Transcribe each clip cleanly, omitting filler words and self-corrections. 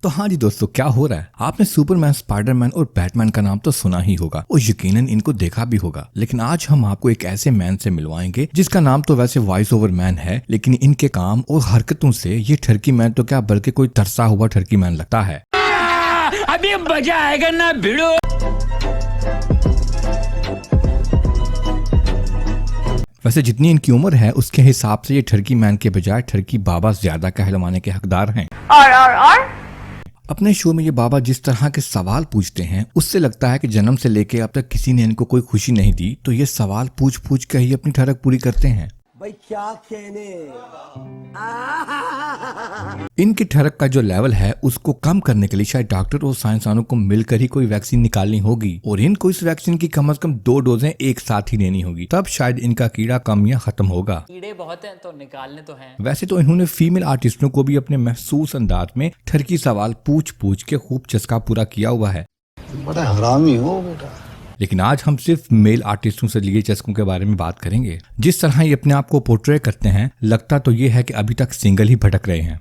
तो हाँ जी दोस्तों, क्या हो रहा है? आपने सुपरमैन, स्पाइडरमैन और बैटमैन का नाम तो सुना ही होगा और यकीनन इनको देखा भी होगा। लेकिन आज हम आपको एक ऐसे मैन से मिलवाएंगे जिसका नाम तो वैसे वॉइस ओवर मैन है, लेकिन इनके काम और हरकतों से ये ठरकी मैन तो क्या बल्कि कोई तरसा हुआ ठरकी मैन लगता है। अभी मजा आएगा ना भिड़ो। वैसे जितनी इनकी उम्र है उसके हिसाब से ये ठरकी मैन के बजाय ठरकी बाबा ज्यादा कहलवाने के हकदार हैं। और अपने शो में ये बाबा जिस तरह के सवाल पूछते हैं उससे लगता है कि जन्म से लेके अब तक किसी ने इनको कोई खुशी नहीं दी, तो ये सवाल पूछ पूछ कर ही अपनी ठरक पूरी करते हैं। भाई क्या कहने। इनकी ठरक का जो लेवल है उसको कम करने के लिए शायद डॉक्टर और साइंसदानों को मिलकर ही कोई वैक्सीन निकालनी होगी और इनको इस वैक्सीन की कम से कम 2 डोजें एक साथ ही लेनी होगी, तब शायद इनका कीड़ा कम या खत्म होगा। कीड़े बहुत हैं तो निकालने तो हैं। वैसे तो इन्होंने फीमेल आर्टिस्टों को भी अपने महसूस अंदाज में ठरकी सवाल पूछ पूछ के खूब चस्का पूरा किया हुआ है। बड़ा हरामी हो बेटा। लेकिन आज हम सिर्फ मेल आर्टिस्टों से लिए चस्कों के बारे में बात करेंगे। जिस तरह ये अपने आप को पोर्ट्रे करते हैं लगता तो ये है कि अभी तक सिंगल ही भटक रहे हैं।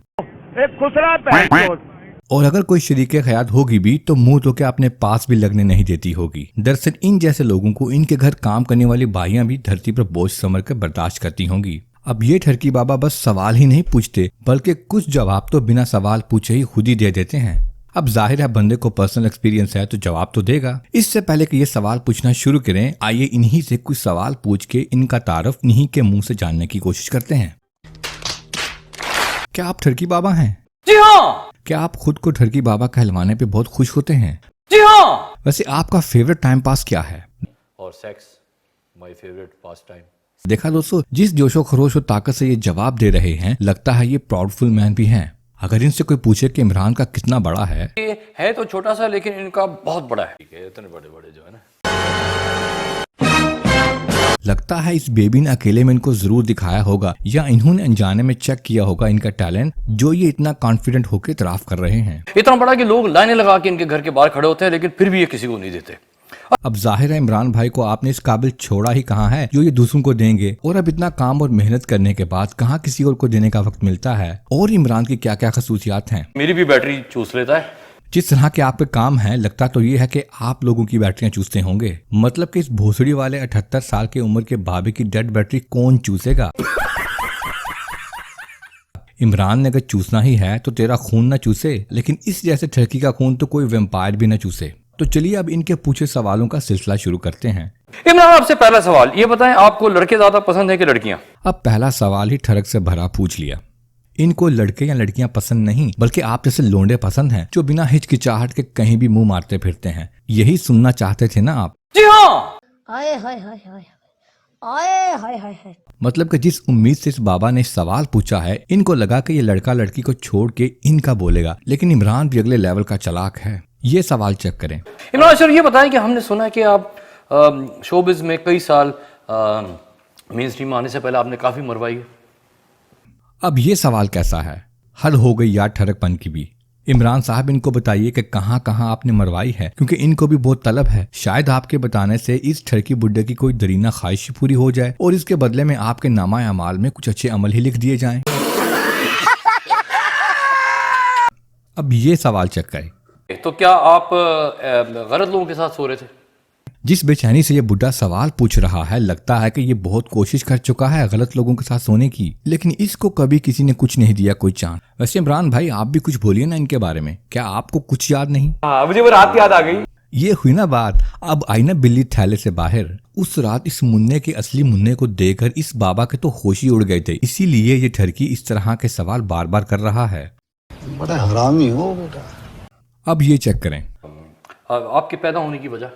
और अगर कोई शरीके ख्याल होगी भी तो मुंह तो क्या अपने पास भी लगने नहीं देती होगी। दरअसल इन जैसे लोगों को इनके घर काम करने वाली बाइयां भी धरती पर बोझ समझ कर बर्दाश्त करती होंगी। अब ये ठरकी बाबा बस सवाल ही नहीं पूछते बल्कि कुछ जवाब तो बिना सवाल पूछे ही खुद ही दे देते हैं। अब जाहिर है बंदे को पर्सनल एक्सपीरियंस है तो जवाब तो देगा। इससे पहले कि ये सवाल पूछना शुरू करें, आइए इन्हीं से कुछ सवाल पूछ के इनका तारुफ इन्हीं के मुंह से जानने की कोशिश करते हैं। क्या आप ठरकी बाबा हैं? जी हाँ। क्या आप खुद को ठरकी बाबा कहलवाने पे बहुत खुश होते हैं? जी हाँ। वैसे आपका फेवरेट टाइम पास क्या है? और sex my favourite pass time. देखा दोस्तों, जिस जोशो खरोश और ताकत से ये जवाब दे रहे हैं लगता है ये प्राउडफुल मैन भी हैं। अगर इनसे कोई पूछे कि इमरान का कितना बड़ा है तो छोटा सा लेकिन इनका बहुत बड़ा है। ठीक है, इतने बड़े बड़े जो है ना। लगता है इस बेबी ने अकेले में इनको जरूर दिखाया होगा या इन्होंने अनजाने में चेक किया होगा इनका टैलेंट, जो ये इतना कॉन्फिडेंट होकर इतराफ कर रहे हैं। इतना बड़ा कि लोग लाइनें लगा के इनके घर के बाहर खड़े होते हैं लेकिन फिर भी ये किसी को नहीं देते। अब जाहिर है इमरान भाई को आपने इस काबिल छोड़ा ही कहाँ है जो ये दूसरों को देंगे, और अब इतना काम और मेहनत करने के बाद कहाँ किसी और को देने का वक्त मिलता है। और इमरान की क्या क्या खसूसियात हैं? मेरी भी बैटरी चूस लेता है। जिस तरह के आपके काम है लगता तो ये है कि आप लोगों की बैटरियां चूसते होंगे। मतलब कि इस भोसड़ी वाले 78 साल की उम्र के बाबे की डेड बैटरी कौन चूसेगा? इमरान ने अगर चूसना ही है तो तेरा खून ना चूसे, लेकिन इस जैसे ठरकी का खून तो कोई वेम्पायर भी ना चूसे। तो चलिए अब इनके पूछे सवालों का सिलसिला शुरू करते हैं। इमरान, आपसे पहला सवाल ये बताएं, आपको लड़के ज्यादा पसंद है कि लड़कियां? अब पहला सवाल ही ठरक से भरा पूछ लिया। इनको लड़के या लड़कियां पसंद नहीं बल्कि आप जैसे लोंडे पसंद हैं जो बिना हिचकिचाहट के कहीं भी मुंह मारते फिरते हैं। यही सुनना चाहते थे ना आप? जी हाँ। आए हाय हाय हाय आए हाय हाय हाय। मतलब कि जिस उम्मीद से इस बाबा ने सवाल पूछा है इनको लगा कि ये लड़का लड़की को छोड़ के इनका बोलेगा, लेकिन इमरान भी अगले लेवल का चालाक है। ये सवाल चेक करें। इमरान सर, ये बताएं कि हमने सुना है कि आप शोबिज में कई साल मेन स्ट्रीम आने से पहले आपने काफी मरवाई है। अब ये सवाल कैसा है? हद हो गई यार ठरकपन की भी। इमरान साहब इनको बताइए कि कहाँ कहाँ आपने मरवाई है, क्योंकि इनको भी बहुत तलब है। शायद आपके बताने से इस ठरकी बुड्ढे की कोई दरीना ख्वाहिश पूरी हो जाए और इसके बदले में आपके नामा अमाल में कुछ अच्छे अमल ही लिख दिए जाएं। अब ये सवाल चेक करें। तो क्या आप गलत लोगों के साथ सो रहे थे? जिस बेचैनी से ये बुढ़ा सवाल पूछ रहा है लगता है कि ये बहुत कोशिश कर चुका है गलत लोगों के साथ सोने की, लेकिन इसको कभी किसी ने कुछ नहीं दिया कोई चांस। वैसे इमरान भाई आप भी कुछ बोलिए ना इनके बारे में। क्या आपको कुछ याद नहीं? मुझे वो रात याद आ गई। ये हुई ना बात। अब आई ना बिल्ली थैले से बाहर। उस रात इस मुन्ने के असली मुन्ने को देखकर इस बाबा के तो होश ही उड़ गए थे, इसीलिए ये ठरकी इस तरह के सवाल बार बार कर रहा है। बड़ा हरामी हो बेटा। अब ये चेक करें। आपके पैदा होने की वजह?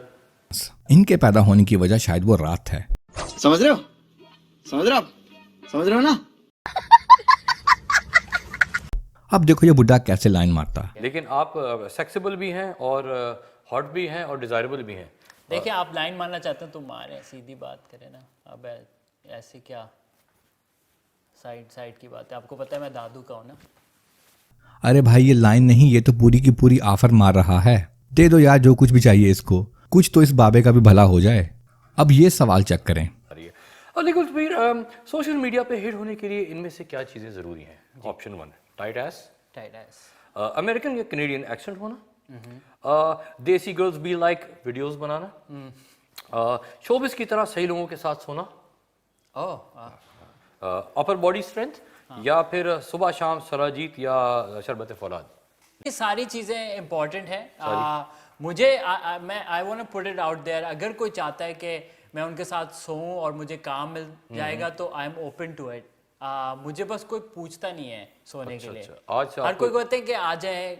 इनके पैदा होने की वजह शायद वो रात है। समझ रहे हो? समझ रहे हो? समझ रहे हो ना? अब देखो ये बुढ़ा कैसे लाइन मारता है। लेकिन आप सेक्सेबल भी हैं और हॉट भी हैं और डिजायरेबल भी हैं। देखिए, आप लाइन मारना चाहते हैं तो मारें, सीधी बात करें ना। अब ऐसे क्या साइड की बात है? आपको पता है मैं दादू का हूँ ना। अरे भाई ये लाइन नहीं, ये तो पूरी की पूरी ऑफर मार रहा है। दे दो यार जो कुछ भी चाहिए इसको, कुछ तो इस बाबे का भी भला हो जाए। अब ये सवाल चेक करें। लेकिन फिर सोशल मीडिया पे हिट होने के लिए इनमें से क्या चीजें जरूरी हैं? ऑप्शन 1 टाइट एस, अमेरिकन या कनेडियन एक्सेंट होना, देसी girls be like videos banana, showbiz की तरह सही लोगों के साथ सोना, अपर बॉडी स्ट्रेंथ, या फिर सुबह शाम सराजीत या शरबत फौलाद। ये सारी चीज़ें इम्पॉर्टेंट है। मुझे मैं I want to put it out there, अगर कोई चाहता है कि मैं उनके साथ सोऊं और मुझे काम मिल जाएगा तो I am open to it. मुझे बस कोई पूछता नहीं है सोने के लिए। आज से हर कोई कहते हैं कि आ जाए,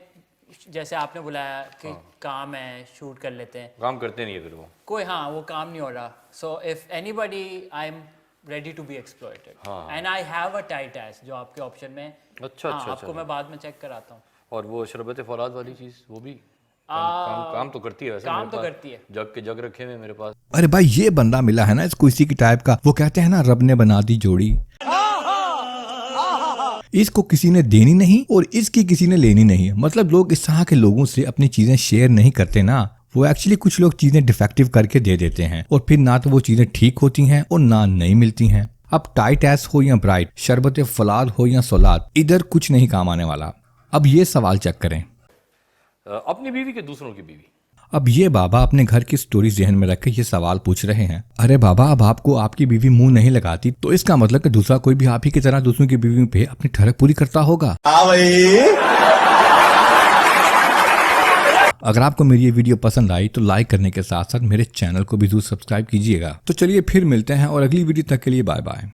जैसे आपने बुलाया कि काम है शूट कर लेते हैं, काम करते नहीं है फिर वो कोई हाँ वो काम नहीं हो रहा। So if anybody I am ready to be exploited and I have a tight एस जो आपके ऑप्शन में है। अच्छा आपको मैं बाद में चेक कराता हूँ। और वो शरबत फौलाद वाली चीज वो भी काम तो करती है वैसे। काम मेरे तो पास करती है। जग के जग रखे हुए मेरे पास। अरे भाई ये बंदा मिला है ना इसको इसी की टाइप का, वो कहते हैं ना रब ने बना दी जोड़ी, इसको किसी ने देनी नहीं और इसकी किसी ने लेनी नहीं है। मतलब लोग इस तरह के लोगों से अपनी चीजें शेयर नहीं करते ना, वो एक्चुअली कुछ लोग चीजें डिफेक्टिव करके दे देते हैं और फिर ना तो वो चीजें ठीक होती हैं और ना नहीं मिलती हैं। अब टाइट एस हो या ब्राइट, शरबत फलाद हो या सौलाद, इधर कुछ नहीं काम आने वाला। अब ये सवाल चेक करें, अपनी बीवी के दूसरों की बीवी। अब ये बाबा अपने घर की स्टोरी जहन में रख के ये सवाल पूछ रहे हैं, अरे बाबा अब आपको आपकी बीवी मुंह नहीं लगाती तो इसका मतलब कि दूसरा कोई भी आप ही की तरह दूसरों की बीवी पे अपनी ठरक पूरी करता होगा। अगर आपको मेरी ये वीडियो पसंद आई तो लाइक करने के साथ साथ मेरे चैनल को भी जरूर सब्सक्राइब कीजिएगा। तो चलिए फिर मिलते हैं और अगली वीडियो तक के लिए बाय बाय।